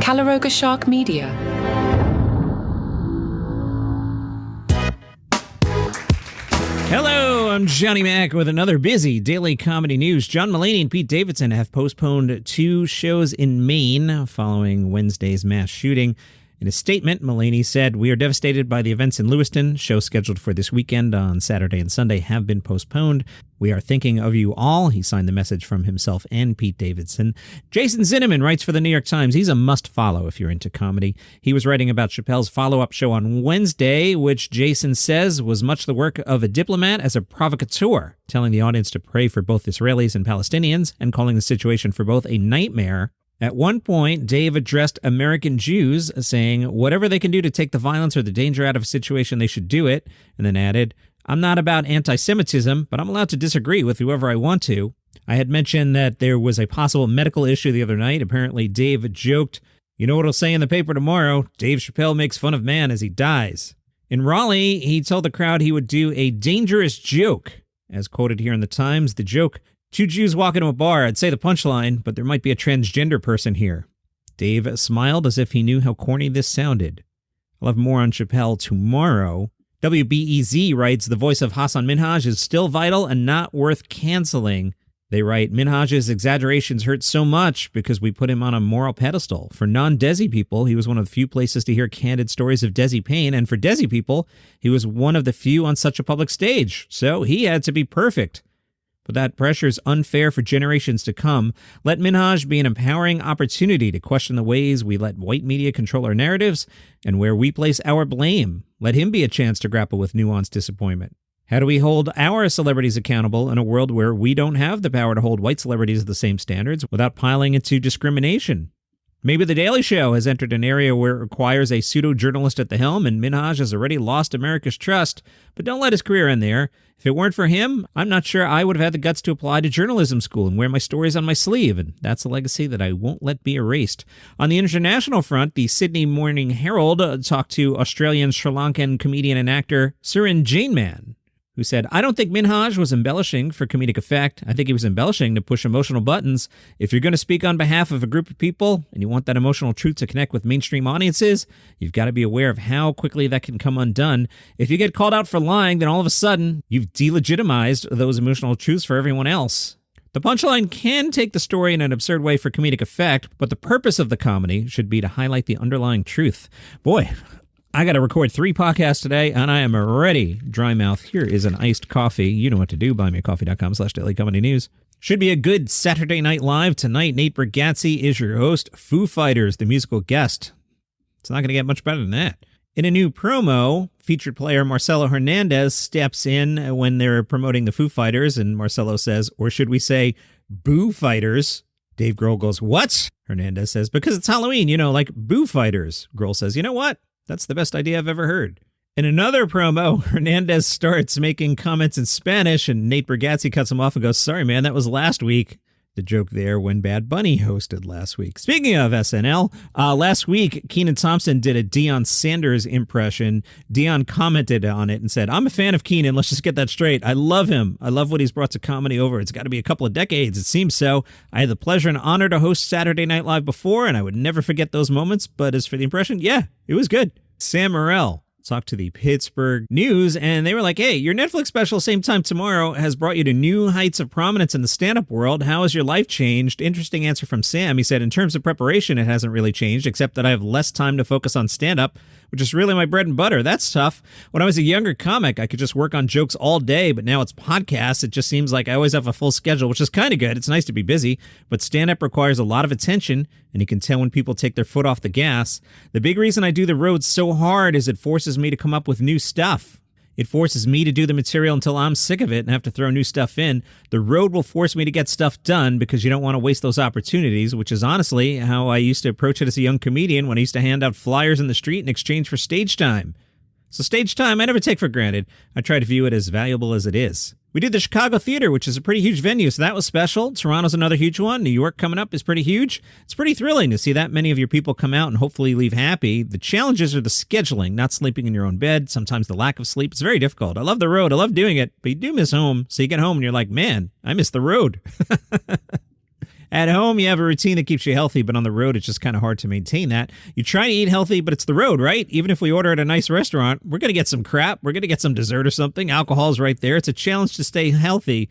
Calaroga Shark Media. Hello, I'm Johnny Mac with another busy daily comedy news. John Mulaney and Pete Davidson have postponed 2 shows in Maine following Wednesday's mass shooting. In a statement, Mulaney said, "We are devastated by the events in Lewiston. Shows scheduled for this weekend on Saturday and Sunday have been postponed. We are thinking of you all." He signed the message from himself and Pete Davidson. Jason Zinnemann writes for the New York Times. He's a must-follow if you're into comedy. He was writing about Chappelle's follow-up show on Wednesday, which Jason says was much the work of a diplomat as a provocateur, telling the audience to pray for both Israelis and Palestinians and calling the situation for both a nightmare. At one point, Dave addressed American Jews, saying whatever they can do to take the violence or the danger out of a situation, they should do it, and then added, "I'm not about anti-Semitism, but I'm allowed to disagree with whoever I want to." I had mentioned that there was a possible medical issue the other night. Apparently, Dave joked, "You know what it'll say in the paper tomorrow? Dave Chappelle makes fun of man as he dies." In Raleigh, he told the crowd he would do a dangerous joke. As quoted here in the Times, the joke, "2 Jews walk into a bar, I'd say the punchline, but there might be a transgender person here." Dave smiled as if he knew how corny this sounded. I'll have more on Chappelle tomorrow. WBEZ writes, "The voice of Hassan Minhaj is still vital and not worth canceling." They write, "Minhaj's exaggerations hurt so much because we put him on a moral pedestal. For non-Desi people, he was one of the few places to hear candid stories of Desi pain, and for Desi people, he was one of the few on such a public stage, so he had to be perfect. But that pressure is unfair for generations to come. Let Minhaj be an empowering opportunity to question the ways we let white media control our narratives and where we place our blame. Let him be a chance to grapple with nuanced disappointment. How do we hold our celebrities accountable in a world where we don't have the power to hold white celebrities to the same standards without piling into discrimination? Maybe The Daily Show has entered an area where it requires a pseudo-journalist at the helm, and Minhaj has already lost America's trust. But don't let his career end there. If it weren't for him, I'm not sure I would have had the guts to apply to journalism school and wear my stories on my sleeve, and that's a legacy that I won't let be erased." On the international front, the Sydney Morning Herald talked to Australian Sri Lankan comedian and actor Surin Jainman, who said, "I don't think Minhaj was embellishing for comedic effect. I think he was embellishing to push emotional buttons. If you're going to speak on behalf of a group of people and you want that emotional truth to connect with mainstream audiences, you've got to be aware of how quickly that can come undone. If you get called out for lying, then all of a sudden you've delegitimized those emotional truths for everyone else." The punchline can take the story in an absurd way for comedic effect, but the purpose of the comedy should be to highlight the underlying truth. Boy, I got to record 3 podcasts today, and I am ready. Dry mouth. Here is an iced coffee. You know what to do. buymeacoffee.com/dailycomedynews. Should be a good Saturday Night Live tonight. Nate Bargatze is your host. Foo Fighters, the musical guest. It's not going to get much better than that. In a new promo, featured player Marcelo Hernandez steps in when they're promoting the Foo Fighters, and Marcelo says, or should we say, Boo Fighters? Dave Grohl goes, "What?" Hernandez says, "Because it's Halloween, like Boo Fighters." Grohl says, "You know what? That's the best idea I've ever heard." In another promo, Hernandez starts making comments in Spanish, and Nate Bargatze cuts him off and goes, "Sorry, man, that was last week." The joke there when Bad Bunny hosted last week. Speaking of SNL, last week, Kenan Thompson did a Deion Sanders impression. Deion commented on it and said, "I'm a fan of Kenan. Let's just get that straight. I love him. I love what he's brought to comedy over. It's got to be a couple of decades. It seems so. I had the pleasure and honor to host Saturday Night Live before, and I would never forget those moments. But as for the impression, yeah, it was good." Sam Morill talked to the Pittsburgh News, and they were like, "Hey, your Netflix special, same time tomorrow, has brought you to new heights of prominence in the stand-up world. How has your life changed?" Interesting answer from Sam. He said, "In terms of preparation, it hasn't really changed, except that I have less time to focus on stand-up, which is really my bread and butter. That's tough. When I was a younger comic, I could just work on jokes all day, but now it's podcasts. It just seems like I always have a full schedule, which is kind of good. It's nice to be busy, but stand-up requires a lot of attention, and you can tell when people take their foot off the gas. The big reason I do the road so hard is it forces me to come up with new stuff. It forces me to do the material until I'm sick of it and have to throw new stuff in. The road will force me to get stuff done because you don't want to waste those opportunities," which is honestly how I used to approach it as a young comedian when I used to hand out flyers in the street in exchange for stage time. So stage time I never take for granted. I try to view it as valuable as it is. We did the Chicago Theater, which is a pretty huge venue, so that was special. Toronto's another huge one. New York coming up is pretty huge. It's pretty thrilling to see that many of your people come out and hopefully leave happy. The challenges are the scheduling, not sleeping in your own bed, sometimes the lack of sleep. It's very difficult. I love the road. I love doing it, but you do miss home. So you get home and you're like, man, I miss the road. At home, you have a routine that keeps you healthy, but on the road, it's just kind of hard to maintain that. You try to eat healthy, but it's the road, right? Even if we order at a nice restaurant, we're going to get some crap. We're going to get some dessert or something. Alcohol's right there. It's a challenge to stay healthy.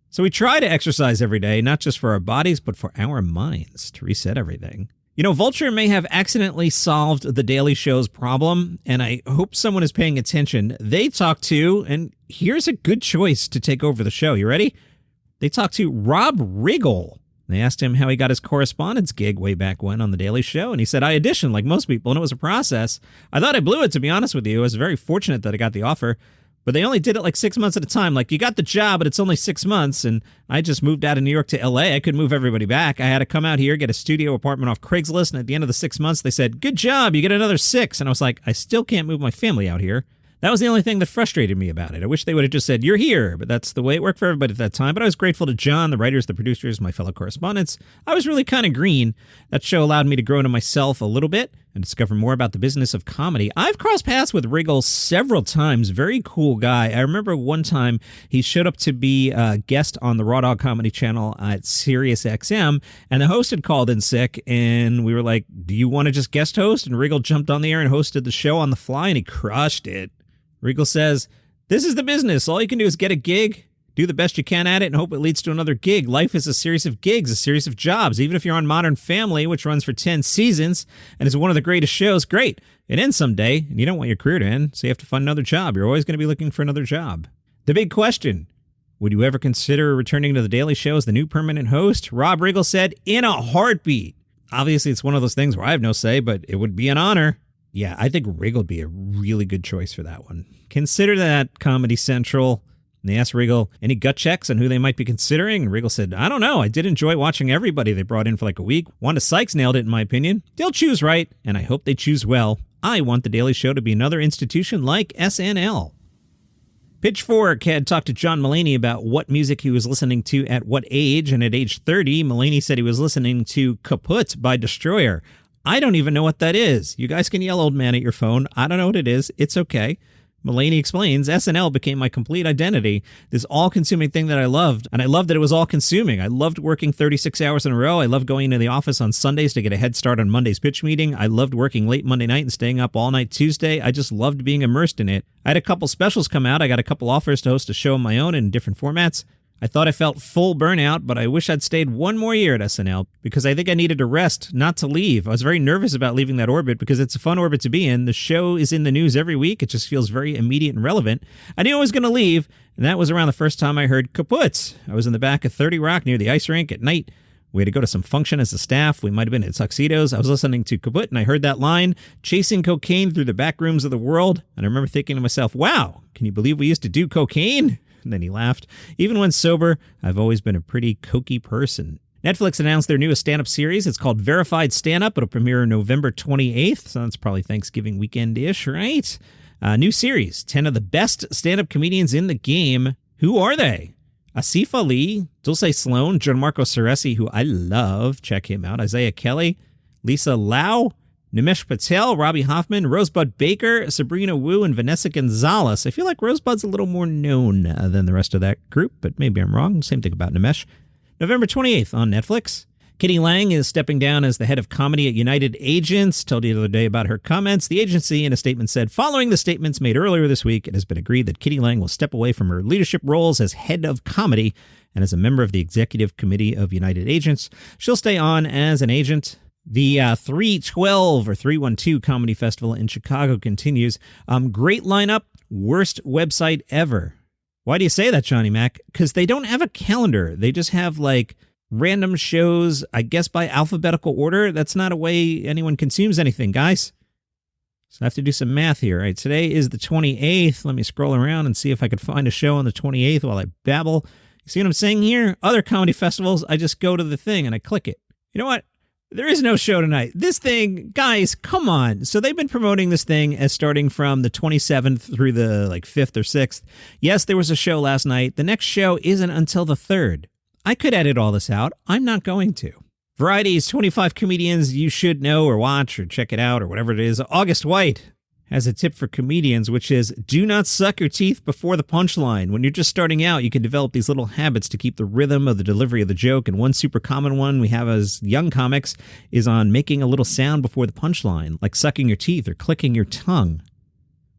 So we try to exercise every day, not just for our bodies, but for our minds to reset everything. You know, Vulture may have accidentally solved The Daily Show's problem, and I hope someone is paying attention. They talked to, and here's a good choice to take over the show. You ready? They talked to Rob Riggle. They asked him how he got his correspondence gig way back when on The Daily Show, and he said, I auditioned like most people, and it was a process. I thought I blew it, to be honest with you. I was very fortunate that I got the offer. But they only did it like 6 months at a time. Like, you got the job, but it's only 6 months. And I just moved out of New York to L.A. I couldn't move everybody back. I had to come out here, get a studio apartment off Craigslist. And at the end of the 6 months, they said, good job, you get another 6. And I was like, I still can't move my family out here. That was the only thing that frustrated me about it. I wish they would have just said, you're here. But that's the way it worked for everybody at that time. But I was grateful to John, the writers, the producers, my fellow correspondents. I was really kind of green. That show allowed me to grow into myself a little bit and discover more about the business of comedy. I've crossed paths with Riggle several times. Very cool guy. I remember one time he showed up to be a guest on the Raw Dog Comedy Channel at Sirius XM, and the host had called in sick, and we were like, do you want to just guest host? And Riggle jumped on the air and hosted the show on the fly, and he crushed it. Riggle says, this is the business. All you can do is get a gig, do the best you can at it, and hope it leads to another gig. Life is a series of gigs, a series of jobs. Even if you're on Modern Family, which runs for 10 seasons and is one of the greatest shows, great. It ends someday, and you don't want your career to end, so you have to find another job. You're always going to be looking for another job. The big question, would you ever consider returning to The Daily Show as the new permanent host? Rob Riggle said, in a heartbeat. Obviously, it's one of those things where I have no say, but it would be an honor. Yeah, I think Riggle would be a really good choice for that one. Consider that, Comedy Central. And they asked Riggle any gut checks on who they might be considering. And Riggle said, I don't know. I did enjoy watching everybody they brought in for like a week. Wanda Sykes nailed it, in my opinion. They'll choose right, and I hope they choose well. I want The Daily Show to be another institution like SNL. Pitchfork had talked to John Mulaney about what music he was listening to at what age, and at age 30, Mulaney said he was listening to Kaput by Destroyer. I don't even know what that is. You guys can yell old man at your phone. I don't know what it is. It's okay. Mulaney explains, SNL became my complete identity, this all-consuming thing that I loved, and I loved that it was all-consuming. I loved working 36 hours in a row. I loved going into the office on Sundays to get a head start on Monday's pitch meeting. I loved working late Monday night and staying up all night Tuesday. I just loved being immersed in it. I had a couple specials come out. I got a couple offers to host a show of my own in different formats. I thought I felt full burnout, but I wish I'd stayed one more year at SNL because I think I needed to rest, not to leave. I was very nervous about leaving that orbit because it's a fun orbit to be in. The show is in the news every week. It just feels very immediate and relevant. I knew I was going to leave, and that was around the first time I heard Kaput. I was in the back of 30 Rock near the ice rink at night. We had to go to some function as a staff. We might have been in tuxedos. I was listening to Kaput, and I heard that line, chasing cocaine through the back rooms of the world. And I remember thinking to myself, wow, can you believe we used to do cocaine? And then he laughed. Even when sober, I've always been a pretty cokey person. Netflix announced their newest stand-up series. It's called Verified Stand-Up. It'll premiere November 28th, so that's probably Thanksgiving weekend-ish, right? New series, 10 of the best stand-up comedians in the game. Who are they? Asif Ali, Dulce Sloan, Gianmarco Ceresi, who I love. Check him out. Isaiah Kelly, Lisa Lau, Nimesh Patel, Robbie Hoffman, Rosebud Baker, Sabrina Wu, and Vanessa Gonzalez. I feel like Rosebud's a little more known than the rest of that group, but maybe I'm wrong. Same thing about Nimesh. November 28th on Netflix. Kitty Lang is stepping down as the head of comedy at United Agents. Told you the other day about her comments. The agency in a statement said, following the statements made earlier this week, it has been agreed that Kitty Lang will step away from her leadership roles as head of comedy and as a member of the executive committee of United Agents. She'll stay on as an agent. The 312 or 312 Comedy Festival in Chicago continues. Great lineup, worst website ever. Why do you say that, Johnny Mac? Because they don't have a calendar. They just have like random shows, I guess by alphabetical order. That's not a way anyone consumes anything, guys. So I have to do some math here. All right, today is the 28th. Let me scroll around and see if I could find a show on the 28th while I babble. You see what I'm saying here? Other comedy festivals, I just go to the thing and I click it. You know what? There is no show tonight. This thing, guys, come on. So they've been promoting this thing as starting from the 27th through the 5th or 6th. Yes, there was a show last night. The next show isn't until the 3rd. I could edit all this out. I'm not going to. Variety's 25 comedians you should know or watch or check it out or whatever it is. August White has a tip for comedians, which is do not suck your teeth before the punchline. When you're just starting out, you can develop these little habits to keep the rhythm of the delivery of the joke. And one super common one we have as young comics is on making a little sound before the punchline, like sucking your teeth or clicking your tongue.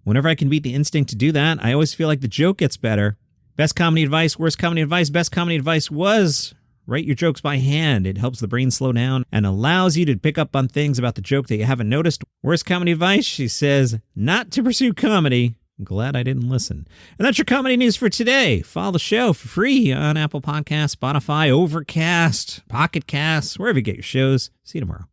Whenever I can beat the instinct to do that, I always feel like the joke gets better. Best comedy advice, worst comedy advice. Best comedy advice was write your jokes by hand. It helps the brain slow down and allows you to pick up on things about the joke that you haven't noticed. Worst comedy advice, she says, not to pursue comedy. I'm glad I didn't listen. And that's your comedy news for today. Follow the show for free on Apple Podcasts, Spotify, Overcast, Pocket Casts, wherever you get your shows. See you tomorrow.